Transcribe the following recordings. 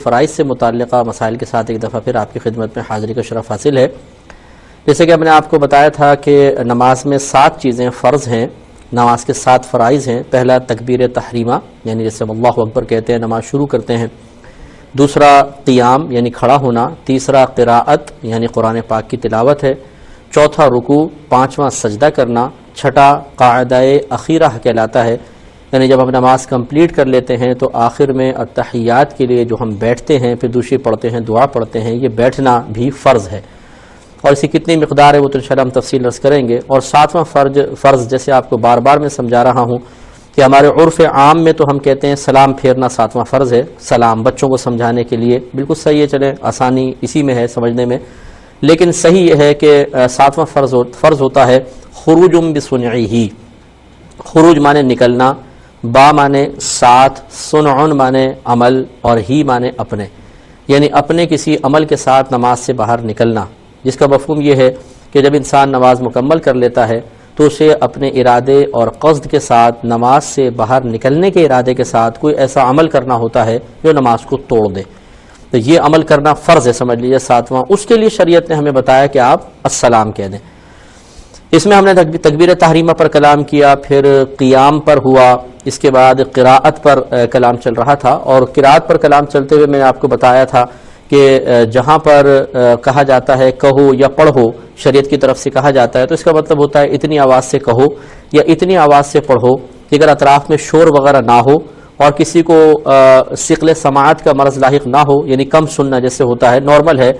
فرائض سے متعلقہ مسائل کے ساتھ ایک دفعہ پھر آپ کی خدمت میں حاضری کا شرف حاصل ہے۔ جیسے کہ میں نے آپ کو بتایا تھا کہ نماز میں 7 چیزیں فرض ہیں، نماز کے 7 فرائض ہیں۔ پہلا تکبیر تحریمہ، یعنی جیسے ہم اللہ اکبر کہتے ہیں نماز شروع کرتے ہیں۔ دوسرا قیام یعنی کھڑا ہونا۔ تیسرا قراءت یعنی قرآن پاک کی تلاوت ہے۔ چوتھا رکوع، پانچواں سجدہ کرنا۔ چھٹا قاعدہ اخیرہ کہلاتا ہے، یعنی جب ہم نماز کمپلیٹ کر لیتے ہیں تو آخر میں التحیات کے لیے جو ہم بیٹھتے ہیں، پھر دوسری پڑھتے ہیں، دعا پڑھتے ہیں، یہ بیٹھنا بھی فرض ہے، اور اس کی کتنی مقدار ہے وہ تو انشاءاللہ ہم تفصیل عرض کریں گے۔ اور 7واں فرض جیسے آپ کو بار بار میں سمجھا رہا ہوں کہ ہمارے عرف عام میں تو ہم کہتے ہیں سلام پھیرنا 7واں فرض ہے، سلام بچوں کو سمجھانے کے لیے بالکل صحیح ہے، چلیں آسانی اسی میں ہے سمجھنے میں، لیکن صحیح یہ ہے کہ 7واں فرض ہوتا ہے خروج بصنعہ۔ خروج مانے نکلنا، با مانے ساتھ، صنع مانے عمل، اور ہی مانے اپنے، یعنی اپنے کسی عمل کے ساتھ نماز سے باہر نکلنا، جس کا مفہوم یہ ہے کہ جب انسان نماز مکمل کر لیتا ہے تو اسے اپنے ارادے اور قصد کے ساتھ نماز سے باہر نکلنے کے ارادے کے ساتھ کوئی ایسا عمل کرنا ہوتا ہے جو نماز کو توڑ دے، تو یہ عمل کرنا فرض ہے، سمجھ لیجیے 7واں۔ اس کے لیے شریعت نے ہمیں بتایا کہ آپ السلام کہہ دیں۔ اس میں ہم نے تکبیر تحریمہ پر کلام کیا، پھر قیام پر ہوا، اس کے بعد قراءت پر کلام چل رہا تھا، اور قراءت پر کلام چلتے ہوئے میں نے آپ کو بتایا تھا کہ جہاں پر کہا جاتا ہے کہو یا پڑھو، شریعت کی طرف سے کہا جاتا ہے تو اس کا مطلب ہوتا ہے اتنی آواز سے کہو یا اتنی آواز سے پڑھو کہ اگر اطراف میں شور وغیرہ نہ ہو اور کسی کو ثقل سماعت کا مرض لاحق نہ ہو، یعنی کم سننا جیسے ہوتا ہے، نارمل ہے،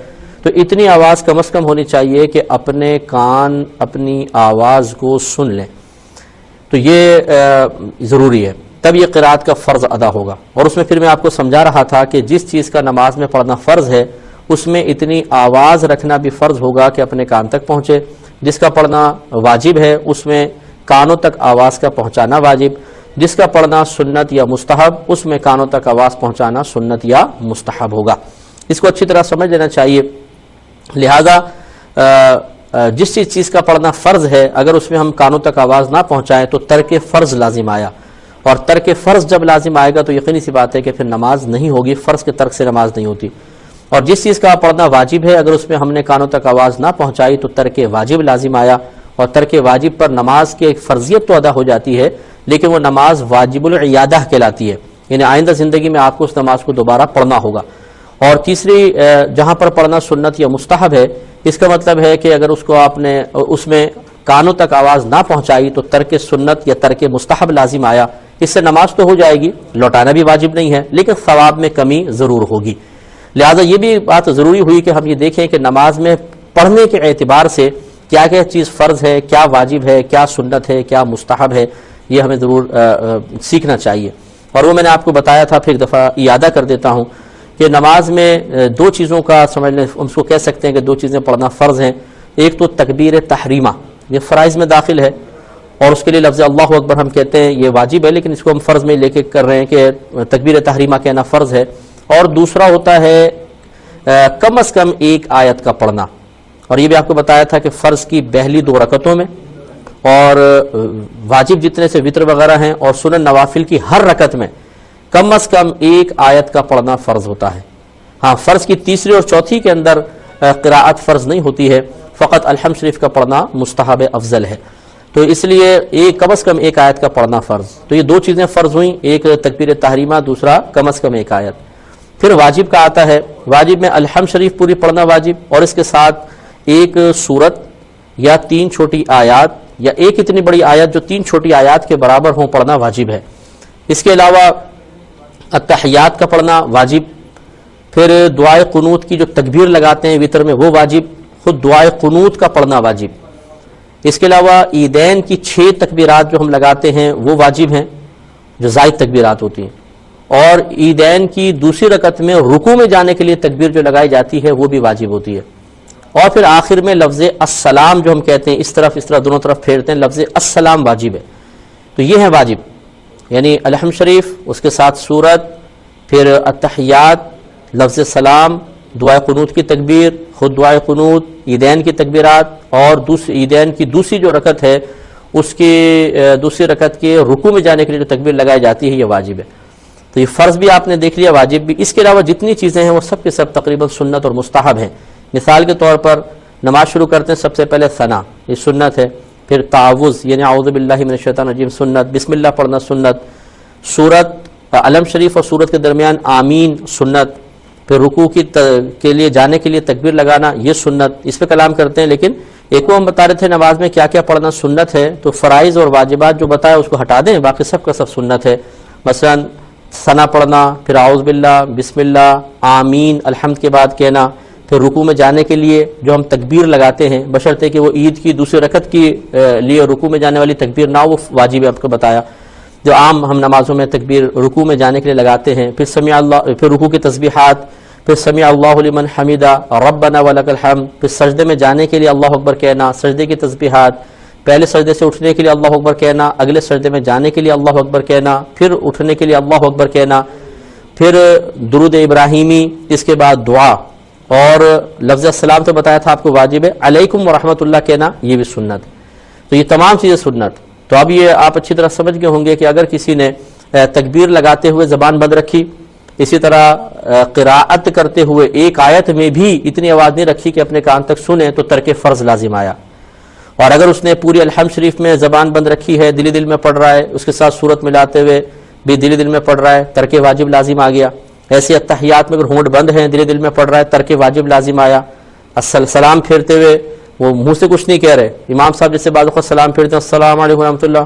تو اتنی آواز کم از کم ہونی چاہیے کہ اپنے کان اپنی آواز کو سن لیں، تو یہ ضروری ہے، تب یہ قراءت کا فرض ادا ہوگا۔ اور اس میں پھر میں آپ کو سمجھا رہا تھا کہ جس چیز کا نماز میں پڑھنا فرض ہے اس میں اتنی آواز رکھنا بھی فرض ہوگا کہ اپنے کان تک پہنچے، جس کا پڑھنا واجب ہے اس میں کانوں تک آواز کا پہنچانا واجب، جس کا پڑھنا سنت یا مستحب اس میں کانوں تک آواز پہنچانا سنت یا مستحب ہوگا۔ اس کو اچھی طرح سمجھ لینا چاہیے۔ لہذا جس چیز کا پڑھنا فرض ہے اگر اس میں ہم کانوں تک آواز نہ پہنچائیں تو ترک فرض لازم آیا، اور ترک فرض جب لازم آئے گا تو یقینی سی بات ہے کہ پھر نماز نہیں ہوگی، فرض کے ترک سے نماز نہیں ہوتی۔ اور جس چیز کا پڑھنا واجب ہے اگر اس میں ہم نے کانوں تک آواز نہ پہنچائی تو ترک واجب لازم آیا، اور ترک واجب پر نماز کی ایک فرضیت تو ادا ہو جاتی ہے لیکن وہ نماز واجب العیادہ کہلاتی ہے، یعنی آئندہ زندگی میں آپ کو اس نماز کو دوبارہ پڑھنا ہوگا۔ اور تیسری جہاں پر پڑھنا سنت یا مستحب ہے، اس کا مطلب ہے کہ اگر اس کو آپ نے اس میں کانوں تک آواز نہ پہنچائی تو ترک سنت یا ترک مستحب لازم آیا، اس سے نماز تو ہو جائے گی، لوٹانا بھی واجب نہیں ہے لیکن ثواب میں کمی ضرور ہوگی۔ لہذا یہ بھی بات ضروری ہوئی کہ ہم یہ دیکھیں کہ نماز میں پڑھنے کے اعتبار سے کیا کیا چیز فرض ہے، کیا واجب ہے، کیا سنت ہے، کیا مستحب ہے، یہ ہمیں ضرور سیکھنا چاہیے۔ اور وہ میں نے آپ کو بتایا تھا، پھر ایک دفعہ اعادہ کر دیتا ہوں کہ نماز میں 2 چیزوں کا سمجھ لیں، ہم اس کو کہہ سکتے ہیں کہ 2 چیزیں پڑھنا فرض ہیں۔ ایک تو تکبیر تحریمہ، یہ فرائض میں داخل ہے، اور اس کے لیے لفظ اللہ اکبر ہم کہتے ہیں، یہ واجب ہے لیکن اس کو ہم فرض میں لے کے کر رہے ہیں کہ تکبیر تحریمہ کہنا فرض ہے۔ اور دوسرا ہوتا ہے کم از کم 1 آیت کا پڑھنا، اور یہ بھی آپ کو بتایا تھا کہ فرض کی پہلی 2 رکعتوں میں، اور واجب جتنے سے وتر وغیرہ ہیں اور سنن نوافل کی ہر رکعت میں کم از کم 1 آیت کا پڑھنا فرض ہوتا ہے۔ ہاں، فرض کی تیسری اور چوتھی کے اندر قراءت فرض نہیں ہوتی ہے، فقط الحمد شریف کا پڑھنا مستحب افضل ہے، تو اس لیے کم از کم 1 آیت کا پڑھنا فرض۔ تو یہ 2 چیزیں فرض ہوئیں، ایک تکبیر تحریمہ، دوسرا کم از کم 1 آیت۔ پھر واجب کا آتا ہے، واجب میں الحمد شریف پوری پڑھنا واجب، اور اس کے ساتھ 1 سورت یا 3 چھوٹی آیات یا ایک اتنی بڑی آیت جو 3 چھوٹی آیات کے برابر ہوں پڑھنا واجب ہے۔ اس کے علاوہ التحیات کا پڑھنا واجب، پھر دعائے قنوت کی جو تکبیر لگاتے ہیں وتر میں وہ واجب، خود دعائے قنوت کا پڑھنا واجب۔ اس کے علاوہ عیدین کی 6 تکبیرات جو ہم لگاتے ہیں وہ واجب ہیں، جو زائد تکبیرات ہوتی ہیں، اور عیدین کی دوسری رکعت میں رکوع میں جانے کے لیے تکبیر جو لگائی جاتی ہے وہ بھی واجب ہوتی ہے۔ اور پھر آخر میں لفظ السلام جو ہم کہتے ہیں، اس طرف دونوں طرف پھیرتے ہیں، لفظ السلام واجب ہے۔ تو یہ ہے واجب، یعنی الحمد شریف، اس کے ساتھ سورت، پھر التحیات، لفظ سلام، دعائے قنوت کی تکبیر، خود دعائے قنوت، عیدین کی تکبیرات، اور عیدین کی دوسری جو رکعت ہے اس کی دوسری رکعت کے رکوع میں جانے کے لیے جو تکبیر لگائی جاتی ہے یہ واجب ہے۔ تو یہ فرض بھی آپ نے دیکھ لیا، واجب بھی. اس کے علاوہ جتنی چیزیں ہیں وہ سب کے سب تقریباً سنت اور مستحب ہیں. مثال کے طور پر نماز شروع کرتے ہیں، سب سے پہلے ثنا، یہ سنت ہے. پھر تعوذ یعنی اعوذ باللہ من الشیطان الرجیم سنت. بسم اللہ پڑھنا سنت. سورت علم شریف اور سورت کے درمیان آمین سنت. پھر رکوع کے لیے جانے کے لیے تکبیر لگانا یہ سنت. اس پہ کلام کرتے ہیں، لیکن ایک وہ ہم بتا رہے تھے نماز میں کیا کیا پڑھنا سنت ہے، تو فرائض اور واجبات جو بتایا اس کو ہٹا دیں، باقی سب کا سب سنت ہے. مثلا ثنا پڑھنا، پھر اعوذ باللہ، بسم اللہ، آمین الحمد کے بعد کہنا. پھر رکوع میں جانے کے لیے جو ہم تکبیر لگاتے ہیں، بشرطے کہ وہ عید کی دوسری رکعت کی لیے رکوع میں جانے والی تکبیر نہ وہ واجب ہے، آپ کو بتایا. جو عام ہم نمازوں میں تکبیر رکوع میں جانے کے لیے لگاتے ہیں. پھر سمیع اللہ، پھر رکوع کی تسبیحات، پھر سمیع اللہ لمن حمیدہ، ربنا ولک الحمد. پھر سجدے میں جانے کے لیے اللہ اکبر کہنا، سجدے کی تسبیحات. پہلے سجدے سے اٹھنے کے لیے اللہ اکبر کہنا، اگلے سجدے میں جانے کے لیے اللہ اکبر کہنا، پھر اٹھنے کے لیے اللہ اکبر کہنا. پھر درود ابراہیمی، اس کے بعد دعا. اور لفظ السلام تو بتایا تھا آپ کو واجب ہے. علیکم ورحمۃ اللہ کہنا یہ بھی سنت. تو یہ تمام چیزیں سنت. تو اب یہ آپ اچھی طرح سمجھ گئے ہوں گے کہ اگر کسی نے تکبیر لگاتے ہوئے زبان بند رکھی، اسی طرح قراءت کرتے ہوئے ایک آیت میں بھی اتنی آواز نہیں رکھی کہ اپنے کان تک سنیں، تو ترک فرض لازم آیا. اور اگر اس نے پوری الحمد شریف میں زبان بند رکھی ہے، دلی دل میں پڑھ رہا ہے، اس کے ساتھ سورت ملاتے ہوئے بھی دلی دل میں پڑھ رہا ہے، ترک واجب لازم آ گیا. ایسے اتحیات میں اگر ہونٹ بند ہیں، دلی دل میں پڑھ رہا ہے، ترک واجب لازم آیا. سلام پھیرتے ہوئے وہ منہ سے کچھ نہیں کہہ رہے، امام صاحب جیسے بعض وقت سلام پھیرتے ہیں السلام علیکم ورحمۃ اللہ،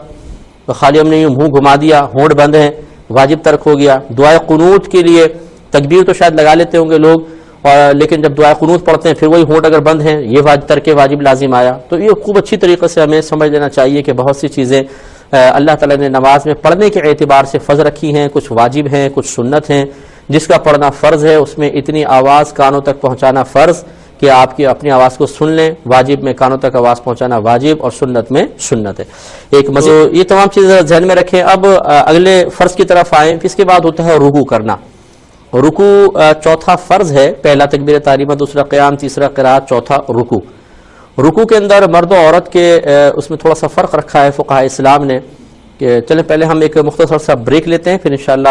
تو خالی ہم نے یوں منہ گھما دیا، ہونٹ بند ہیں، واجب ترک ہو گیا. دعائے قنوت کے لیے تکبیر تو شاید لگا لیتے ہوں گے لوگ، اور لیکن جب دعائے قنوت پڑھتے ہیں پھر وہی ہونٹ اگر بند ہیں، یہ ترک واجب لازم آیا. تو یہ خوب اچھی طریقے سے ہمیں سمجھ لینا چاہیے کہ بہت سی چیزیں اللہ تعالیٰ نے نماز میں پڑھنے کے اعتبار سے فرض رکھی ہیں، کچھ واجب ہیں، کچھ سنت ہیں. جس کا پڑھنا فرض ہے اس میں اتنی آواز کانوں تک پہنچانا فرض کہ آپ کی اپنی آواز کو سن لیں. واجب میں کانوں تک آواز پہنچانا واجب، اور سنت میں سنت ہے. ایک مزید یہ تمام چیزیں ذہن میں رکھیں. اب اگلے فرض کی طرف آئیں. اس کے بعد ہوتا ہے رکوع کرنا. رکوع چوتھا فرض ہے. پہلا تکبیر تحریمہ، دوسرا قیام، تیسرا قرات، چوتھا رکوع. رکوع کے اندر مرد و عورت کے اس میں تھوڑا سا فرق رکھا ہے فقہاء اسلام نے. کہ چلیں پہلے ہم ایک مختصر سا بریک لیتے ہیں، پھر انشاءاللہ